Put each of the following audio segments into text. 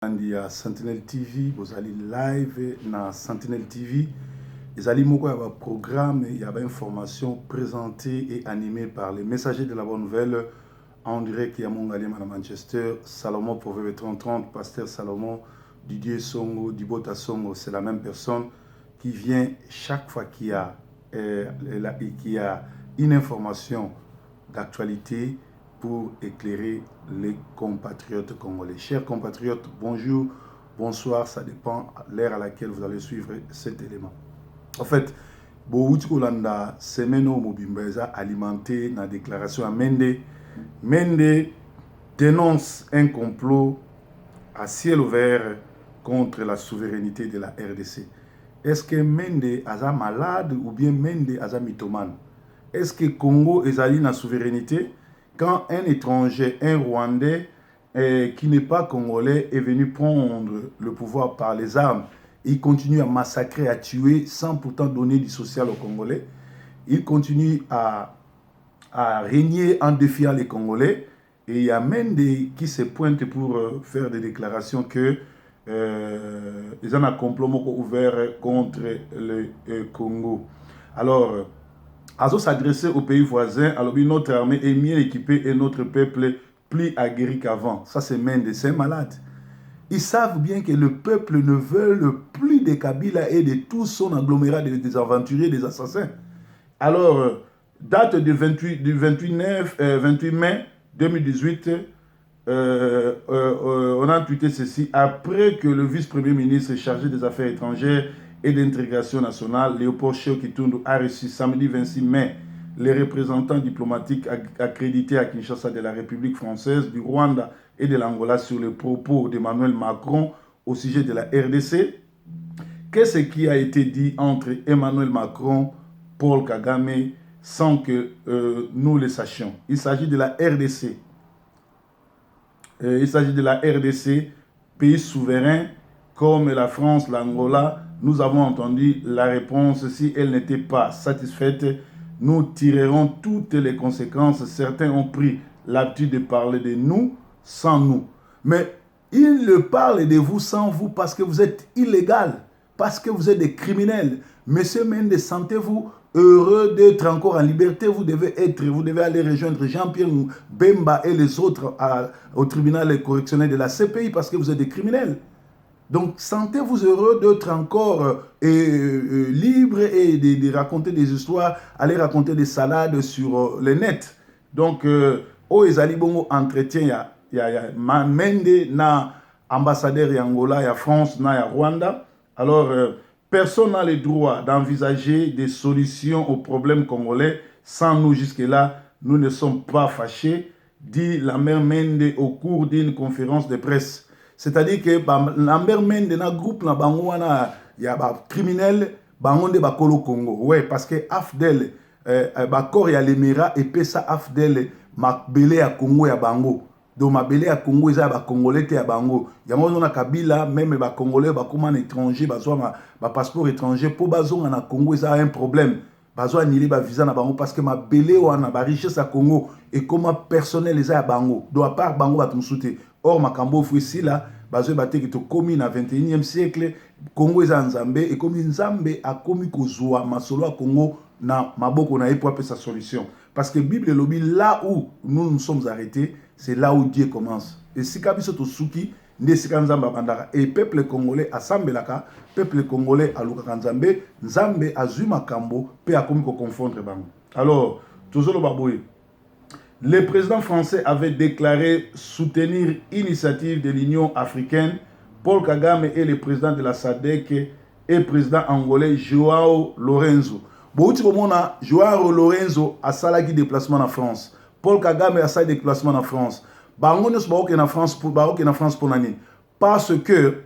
Il y a Sentinel TV, vous allez live dans Sentinel TV. Vous allez avoir un programme, il y a une information présentée et animée par les messagers de la bonne nouvelle. En direct, il y a mon galien à Manchester, Salomon Proverbe 3030, Pasteur Salomon, Didier Songo, Dibota Songo, c'est la même personne qui vient chaque fois qu'il y a une information d'actualité pour éclairer les compatriotes congolais. Chers compatriotes, bonjour, bonsoir, ça dépend de l'heure à laquelle vous allez suivre cet élément. En fait, Boutkolanda, Semeno Mobimbaza alimenté dans la déclaration à Mende. Mende dénonce un complot à ciel ouvert contre la souveraineté de la RDC. Est-ce que Mende est malade ou bien Mende est mythomane? Est-ce que Congo est allé dans la souveraineté? Quand un étranger, un Rwandais qui n'est pas congolais est venu prendre le pouvoir par les armes, il continue à massacrer, à tuer sans pourtant donner du social aux Congolais. Il continue à régner en défiant les Congolais. Et il y a Mende qui se pointe pour faire des déclarations que ils ont un complot ouvert contre le Congo. Alors, Azo s'adresser aux pays voisins, alors notre armée est mieux équipée et notre peuple plus aguerri qu'avant. Ça, c'est Mende, c'est malade. Ils savent bien que le peuple ne veut plus de Kabila et de tout son agglomérat des aventuriers, des assassins. Alors, date du 28 mai 2018, on a tweeté ceci. Après que le vice-premier ministre chargé des Affaires étrangères et d'intégration nationale, Léopold Sédar Katumbi, a reçu samedi 26 mai les représentants diplomatiques accrédités à Kinshasa de la République française, du Rwanda et de l'Angola sur les propos d'Emmanuel Macron au sujet de la RDC. Qu'est-ce qui a été dit entre Emmanuel Macron, Paul Kagame, sans que nous le sachions? Il s'agit de la RDC. Il s'agit de la RDC, pays souverain comme la France, l'Angola. Nous avons entendu la réponse. Si elle n'était pas satisfaite, nous tirerons toutes les conséquences. Certains ont pris l'habitude de parler de nous sans nous. Mais ils le parlent de vous sans vous parce que vous êtes illégal, parce que vous êtes des criminels. Monsieur Mende, sentez-vous heureux d'être encore en liberté? Vous devez aller rejoindre Jean-Pierre Bemba et les autres au tribunal correctionnel de la CPI parce que vous êtes des criminels. Donc, sentez-vous heureux d'être encore libre et de raconter des histoires, aller raconter des salades sur le net. Donc, au Ezali Bongo entretien, il y a Mende, na ambassadeur Angola, il y a France, il y a Rwanda. Alors, personne n'a le droit d'envisager des solutions aux problèmes congolais. Sans nous, jusque-là, nous ne sommes pas fâchés, dit la mère Mende au cours d'une conférence de presse. C'est-à-dire que la mère Mende, dans le groupe, il y a des criminels, bangonde bakolo Congo. Oui, parce que Afdel, bakor ya lemera et pesa Afdel, mabele ya Congo ya bango. Donc mabele ya Congo, ils ont des Congolais ya bango. Il y a un Kabila, même les Congolais, comme un étranger, un passeport étranger, pour bazon na Congo, ils ont un problème. Bazo annulé ba visa na bango parce que ma belé wana ba richesse à Congo et comment personnel les a bango. Do à part bango ba tumsute. Or makambo ici là, bazo baté qui to commis na 21e siècle, Congo est en Nzambé et comme Nzambé a commis kozwa masolo à Congo na maboko na pour sa solution. Parce que Bible lobby là où nous nous sommes arrêtés, c'est là où Dieu commence. Et si kabiso to suki et peuple congolais asambelaka, peuple congolais alukaka nzambe, nzambe azuma kambo pe akomi ko confondre bango. Alors, toujours le baboué. Le président français avait déclaré soutenir l'initiative de l'Union africaine. Paul Kagame est le président de la SADC et le président angolais Joao Lorenzo. Bouti bomona Joao Lorenzo a salaki déplacement en France. Paul Kagame a salaki déplacement en France. Bango nyos baoke na France pour nani parce que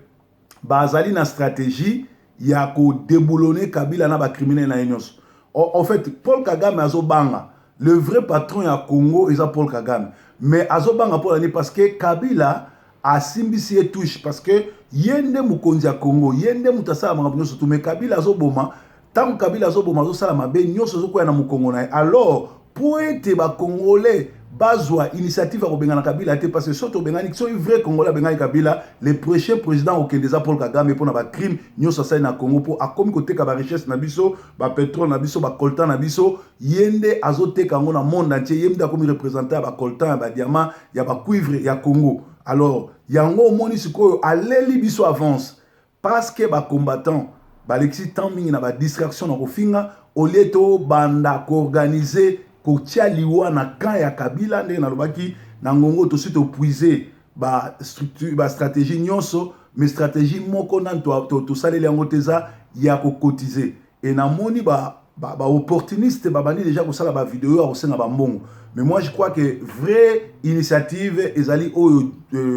bazali na stratégie ya ko déboulonner Kabila na ba criminel na nyos. En fait Paul Kagame azo banga le vrai patron ya Congo est Paul Kagame mais azo banga pour nani parce que Kabila a simbisi et touche parce que yende mukonzi ya Congo yende mutasa manga nyos tout mais Kabila azo boma tant Kabila azo boma azo sala mabe nyos azo ko na mukongo na alors pour être ba Congolais bazwa initiative à Bengana Kabila parce que surtout Bengani sont vrai Congolais Bengani Kabila le prochain président au Kendeza Paul Kagame pour na crime nyoso sa na Congo pour a comme côté ka ba richesse na biso ba pétrole na biso ba coltan na biso yende azote kango na monde entier yende comme représentant ba coltan ba diamant ya ba cuivre ya Congo. Alors yango moni sikoyo aleli biso avance parce que ba combattant ba lexi timing na ba distraction na kofinga au lieu to banda ko organiser ko tia liwa na camp ya Kabila ndenge na lobaki na ngongo to suite puiser ba structure ba stratégie nyonso mais stratégie moko na to saleli yango teza ya ko cotiser et na moni ba opportuniste ba bani déjà ko sala ba vidéo ya kosenga ba mbongo. Mais moi je crois que vraie initiative ezali oyo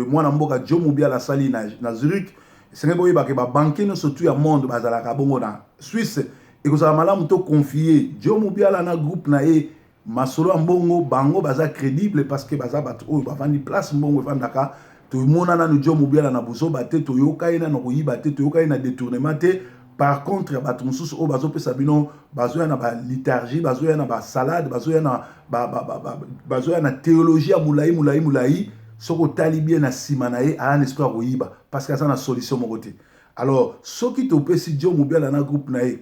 mwana mboka Joe Mubiala sali na Zurich c'est ngebo ba ke ba banque no surtout ya monde bazala ka bongo na Suisse et ko sala malamu to confier Joe Mubiala na groupe na e masolo mbongo bango baza crédible parce que baza bat o ba vandi place mbongo vandaka to mona na no Joe Mubiala na buzo baté to yokaina na koyiba te to yokaina détournement te. Par contre bato mususu o bazo pesa bino bazo ya na ba liturgie bazo ya na ba salade bazo ya na bazo ya na théologie ya mulai soko tali bien na sima na ye a un esprit koyiba parce que ça na solution moko te. Alors soki to pesi Joe Mubiala na groupe na ye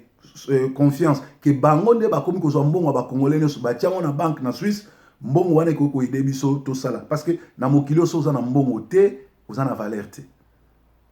confiance que bango nde ba komi ko zo mbongo ba congolais nyo ba tiango na banque na Suisse mbongo wana ko aider biso to sala parce que na mokili so za na mbongo te oza na valeur te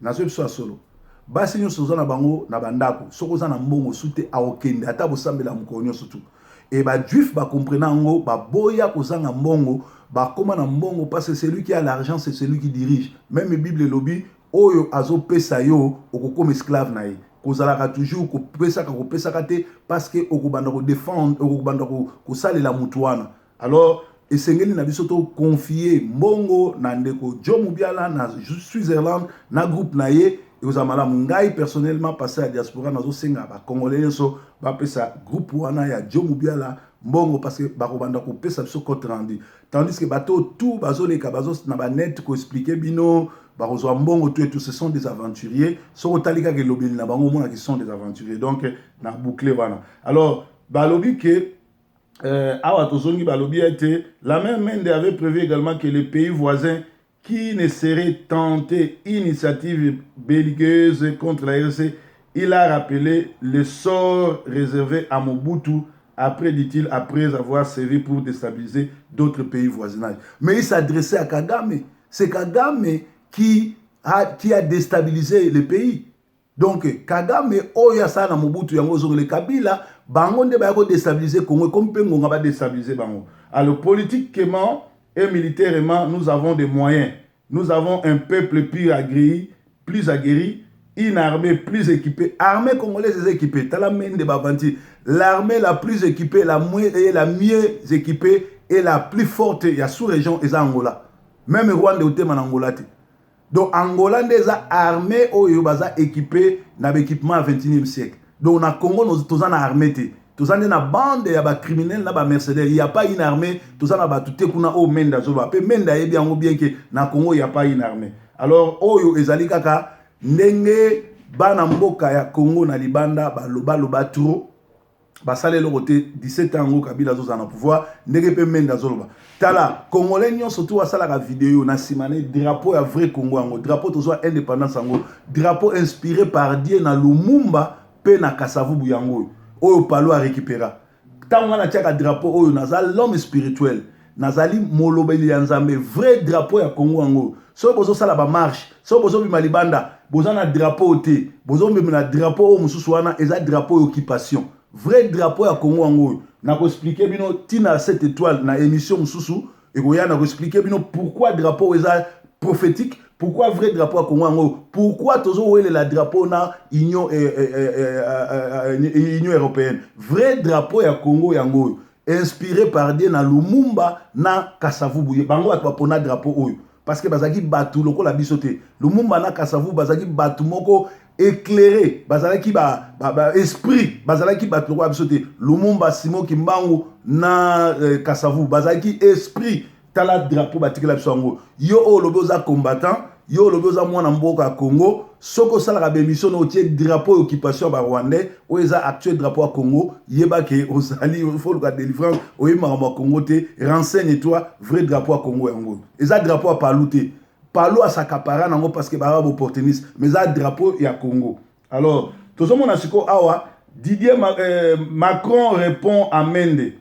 na zo biso solo basi nyo so za na bango na bandako soko za na mbongo sute a okende ata bo sambela mukonyo surtout et ba juif ba comprenant ngo ba boya ko za na mbongo ba koma na mbongo parce que celui qui a l'argent c'est celui qui dirige. Même la Bible lobby oyo azo pesa yo okoko esclave na ye kozalaka toujours ko pesa kate parce que okobanda ko défendre okobanda ko salela mutu wana. Alors esengeli na biso to confier mbongo na ndeko Joe Mubiala na Switzerland na groupe na ye et aux amala mungai personnellement passé à diaspora nazo senga ba congolais so ba pesa groupe wana ya Joe Mubiala mbongo parce que ba kobanda ko pesa biso compte rendu tandis que bato tout bazoleka bazos na ba net ko expliquer bino ba kozwa mbongo tout et tout ce sont des aventuriers so otalika ke lobeli na bango mona qui sont des aventuriers donc na boucler wana. Alors ba lobi que awa tozongi ba lobi était la même Mende avait prévu également que les pays voisins qui ne serait tenté initiative belliqueuse contre la RDC. Il a rappelé le sort réservé à Mobutu après, dit-il, après avoir servi pour déstabiliser d'autres pays voisinages. Mais il s'adressait à Kagame. C'est Kagame qui a déstabilisé le pays. Donc, Kagame, oya sana Mobutu yango zongole Kabila, bango nde ba ko déstabiliser Congo comme pengo nga ba déstabiliser bango. Alors politiquement et militairement, nous avons des moyens. Nous avons un peuple plus aguerri, une armée plus équipée. Armée congolaise équipée. L'armée la plus équipée, la mieux équipée et la plus forte, il y a sous-région, et Angola. Même Rwanda est en Angola. Donc Angola est armée équipée dans l'équipement au 21e siècle. Donc on a Congo, nous sommes en armée. Tous en a bande ya criminels na ba mercenaires, il y a pas une armée, tous en a batute kuna o menda zolo pe menda e bien que na Congo il y a pas une armée. Alors oyo ezali kaka ndenge bana mboka ya Congo na libanda ba loba trop ba sale le côté 17 ans Kabila zo na pouvoir ndenge pe menda zolo tala congolais nyon surtout asala ka vidéo na simane drapeau ya vrai Congo ngo drapeau tozo indépendance ngo drapeau inspiré par Dieu na Lumumba pe na Kasavubu yango oyo palo a récupérer. Tant on a un drapeau oyo nazali l'homme spirituel, nazali molobeli ya Nzambe, vrai drapeau ya Congo ango. So bozo sala ba marche, so bozo bima libanda, bozo na drapeau te, bozo bima drapeau o mususu wana eza drapeau occupation. Vrai drapeau ya Congo ango. Na ko expliquer bino tina cette étoile na émission mususu et koya na ko expliquer bino pourquoi drapeau eza prophétique. Pourquoi vrai drapeau à Congo? Pourquoi toujours le drapeau na Union européenne? Vrai drapeau à Congo yango inspiré par Dieu na Lumumba na Kasavubu. Bango akapona drapeau oyo parce que bazaki batu loko la bisoté. Lumumba na Kasavubu bazaki batu moko éclairé, bazalaki esprit, bazalaki batu loko la bisoté. Lumumba Simo Kimbangu na Kasavubu bazaki esprit. Tala drapeau batikela biso yango yo o lobo za combattant yo lobi oza mwana mboka Congo soko sala ba émission no tie drapeau occupation ba Rwandais o eza actuel drapeau à Congo yeba ke ozali il faut le délivrance o yema ma Congo te renseigne toi vrai drapeau à Congo yango eza drapeau à Palouté Palo à s'accaparer nango parce que ba opportuniste mais eza drapeau ya Congo. Alors tout ce monde a siko awa Macron répond à Mende.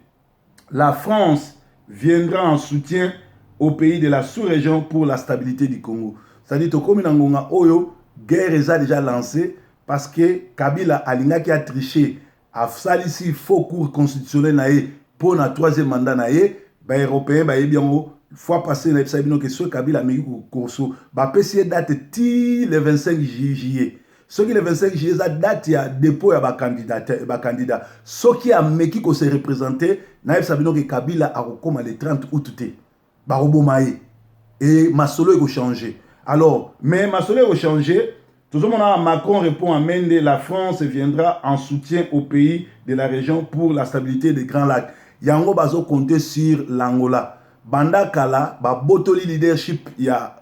La France viendra en soutien au pays de la sous-région pour la stabilité du Congo. C'est-à-dire que comme Nangonga Oyo, guerre est déjà lancée parce que Kabila Alinga qui a triché a fait ici faux cours constitutionnel pour le troisième mandat les Européens bien fois passé que ce Kabila a mis Corso va passer date le 25 juillet. Ce qui est le 25 juillet, la date il y a dépôt à candidat. Ce qui a mis qu'on s'est représenté, naïf sabino que Kabila a recommandé le 30 août té. Barobomae et Masolo a changé. Alors, mais Masolo a changé. Tout le monde a Macron répond à Mende, la France viendra en soutien au pays de la région pour la stabilité des Grands Lacs. Yango bazo compter sur l'Angola. Banda Kala, ba botoli leadership ya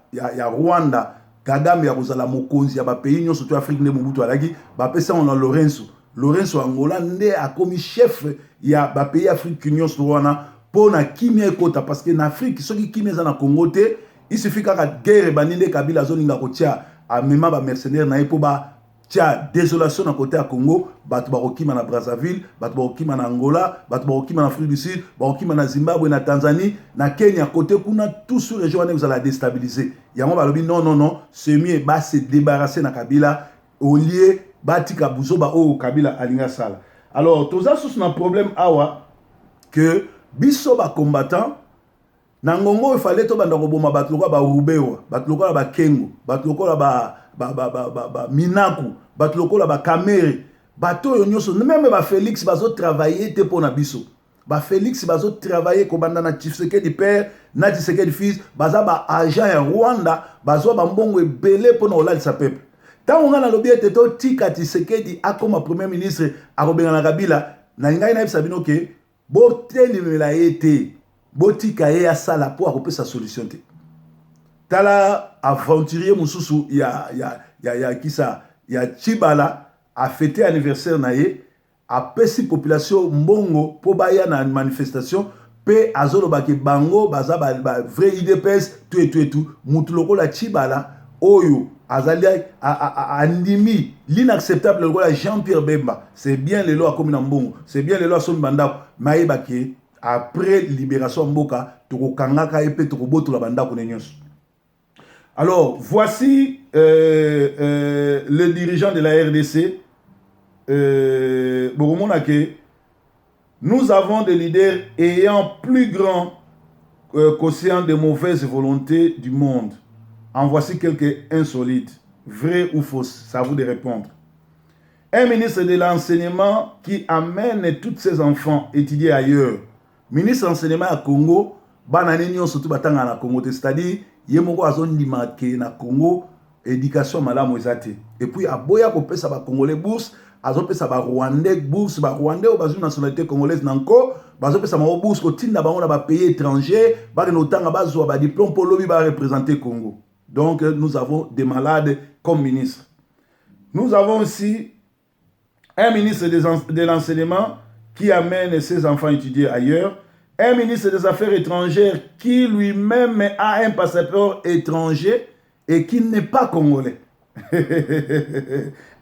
Rwanda. Kagame ya kozala mokonzi ya ba pays nyonso to Afrique ne Mobutu alaki ba pesa on a Lorenzo Angola nde a commis chef ya ba pays Afrique nyonso wana pona kimia ekota parce que na Afrique soki kimia za na Congo te il suffit ka guerre baninde Kabila zoninga kotia a mema ba mercenaires na epo ba tia désolation na côté à Congo batu bakokima na Brazzaville batu bakokima na Angola batu bakokima na Afrique du Sud bakokima na Zimbabwe na Tanzanie na Kenya côté kuna tout sur région wana vous allez déstabiliser yango balobi non c'est mieux ba se débarrasser na Kabila au lieu batika buzoba o Kabila alinga sala. Alors tous ça sous un problème awa que biso ba combattant na ngongo il fallait to banda koboma batu lokola ba Rubewa batu lokola ba Kengo batu lokola ba Minaku batu lokola ba Kamere bato yo nyonso même ba Félix bazo travailler te pona biso ba Félix bazo travailler ko banda na Tshisekedi père na Tshisekedi fils baza ba agent ya Rwanda bazo ba mbongo ebele pona olalisa peuple tant on a lobi ete to tika Tshisekedi akoma premier ministre akobenga na Kabila na ngai na bisabino ke botelimela ete botika ye ya sala po akopesa solution te. Tala aventurier mususu ya kisa ya Chibala a fêté anniversaire naye a pesi population mbongo po baya na manifestation pe azolo baki bango baza ba vrai IDPS tout mutu lokola Chibala oyo azali andimi l'inacceptable lokola Jean-Pierre Bemba c'est bien le loi comme na mbongo c'est bien le loi son banda maye baki après libération mboka toko kangaka epe toko botola banda ko nyonso. Alors, voici le dirigeant de la RDC. Nous avons des leaders ayant plus grand quotient de mauvaise volonté du monde. En voici quelques insolites. Vrai ou faux? C'est à vous de répondre. Un ministre de l'enseignement qui amène tous ses enfants étudier ailleurs. Ministre de l'enseignement à Congo, bananenyo surtout batanga na Congo, c'est-à-dire yemoko azondima ke na Congo éducation malamu ezate. Et puis aboya ko pesa ba congolais bourse, azo pesa ba rwandais bourse, ba rwandais o bazu nationalité congolaise nanko, bazo pesa ma bourse ko tinda bango na ba pays étranger, ba no tanga bazo ba diplôme pour lobi ba représenter Congo. Donc nous avons des malades comme ministre. Nous avons aussi un ministre de l'enseignement qui amène ses enfants étudier ailleurs. Un ministre des Affaires étrangères qui lui-même a un passeport étranger et qui n'est pas congolais.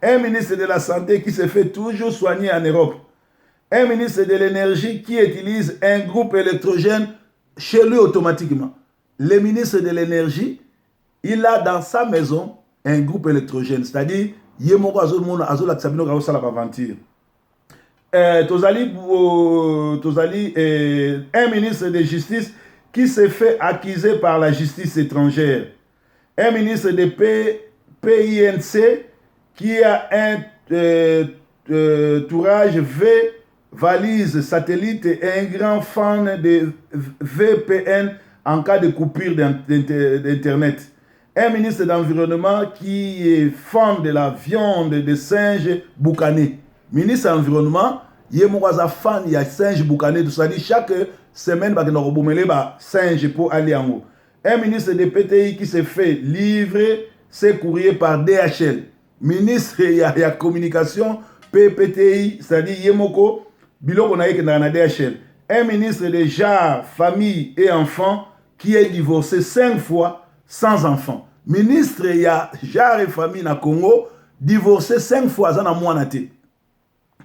Un ministre de la Santé qui se fait toujours soigner en Europe. Un ministre de l'Énergie qui utilise un groupe électrogène chez lui automatiquement. Le ministre de l'Énergie, il a dans sa maison un groupe électrogène. C'est-à-dire, il y a un ministre de justice qui s'est fait accuser par la justice étrangère. Un ministre de PINC qui a un tourage V, valise, satellite et un grand fan de VPN en cas de coupure d'Internet. Un ministre d'Environnement qui est fan de la viande de singe boucané. Ministre de l'Environnement, il est fan de singe boucané. C'est-à-dire chaque semaine, il y a un singe pour aller en haut. Un ministre de PTI qui se fait livrer ses courriers par DHL. Ministre il y a communication, PPTI, c'est-à-dire Yemoko, Biloko na DHL. Un ministre de genre, famille et enfants qui est divorcé 5 fois sans enfant. Ministre il y a genre et famille na Congo, divorcé 5 fois sans amoanaté.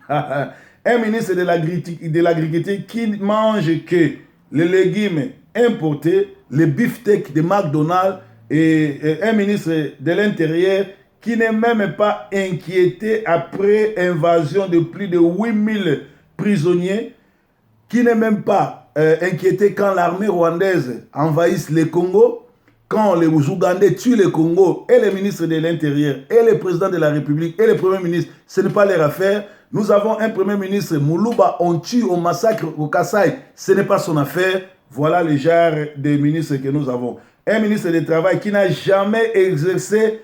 Un ministre de l'agriculture qui mange que les légumes importés, les beefsteaks de McDonald's et un ministre de l'Intérieur qui n'est même pas inquiété après invasion de plus de 8000 prisonniers, qui n'est même pas inquiété quand l'armée rwandaise envahisse le Congo, quand les Ougandais tuent le Congo et les ministres de l'Intérieur et le président de la République et le premier ministre, ce n'est pas leur affaire. Nous avons un premier ministre, Moulouba, on tue au massacre au Kasaï, ce n'est pas son affaire. Voilà le genre de ministres que nous avons. Un ministre du Travail qui n'a jamais exercé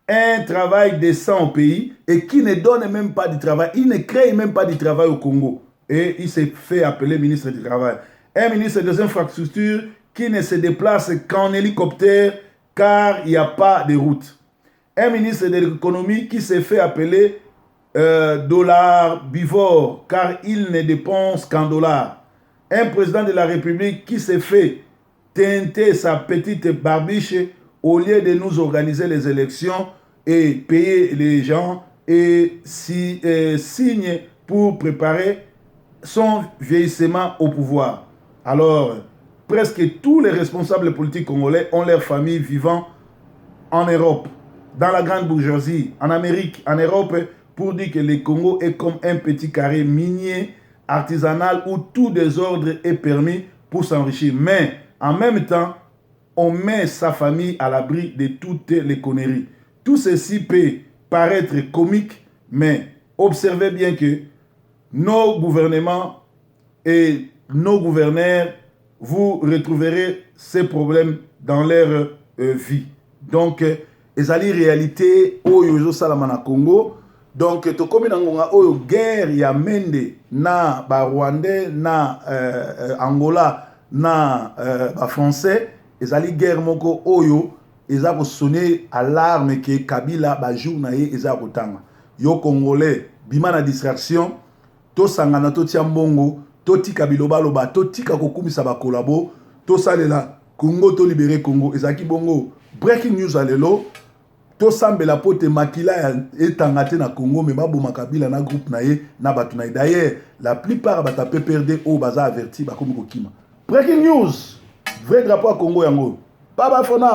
un travail décent au pays et qui ne donne même pas du travail. Il ne crée même pas du travail au Congo. Et il s'est fait appeler ministre du Travail. Un ministre des Infrastructures qui ne se déplace qu'en hélicoptère car il n'y a pas de route. Un ministre de l'Économie qui s'est fait appeler dollar bivore car il ne dépense qu'en dollars. Un président de la République qui s'est fait teinter sa petite barbiche au lieu de nous organiser les élections et payer les gens et signe pour préparer son vieillissement au pouvoir. Alors, presque tous les responsables politiques congolais ont leurs familles vivant en Europe, dans la grande bourgeoisie, en Amérique, en Europe, pour dire que le Congo est comme un petit carré minier artisanal où tout désordre est permis pour s'enrichir. Mais en même temps, on met sa famille à l'abri de toutes les conneries. Tout ceci peut paraître comique, mais observez bien que nos gouvernements et nos gouverneurs, vous retrouverez ces problèmes dans leur vie. Donc, ezali réalité oyo salama na Congo. Donc, tokomi na ngonga oyo guerre ya mende na ba Rwandais na Angola na ba Français, ezali guerre moko oyo eza ko sonner alarme que Kabila ba jour na ye eza kotanga. Yo Congolais bima na distraction, to sangana to tia mbongo, to tika biloba loba, to tika kokumisa ba kolabo, to salela Congo to libérer Congo. Ezaki bongo breaking news alelo. To sambela pote makila etangate na Congo mais baboma Kabila na groupe na ye na batu na d'ailleurs la plupart bata PPRD o baza averti ba komi kokima. Breaking news, vrai drapeau à Congo yango. Bye bye for now.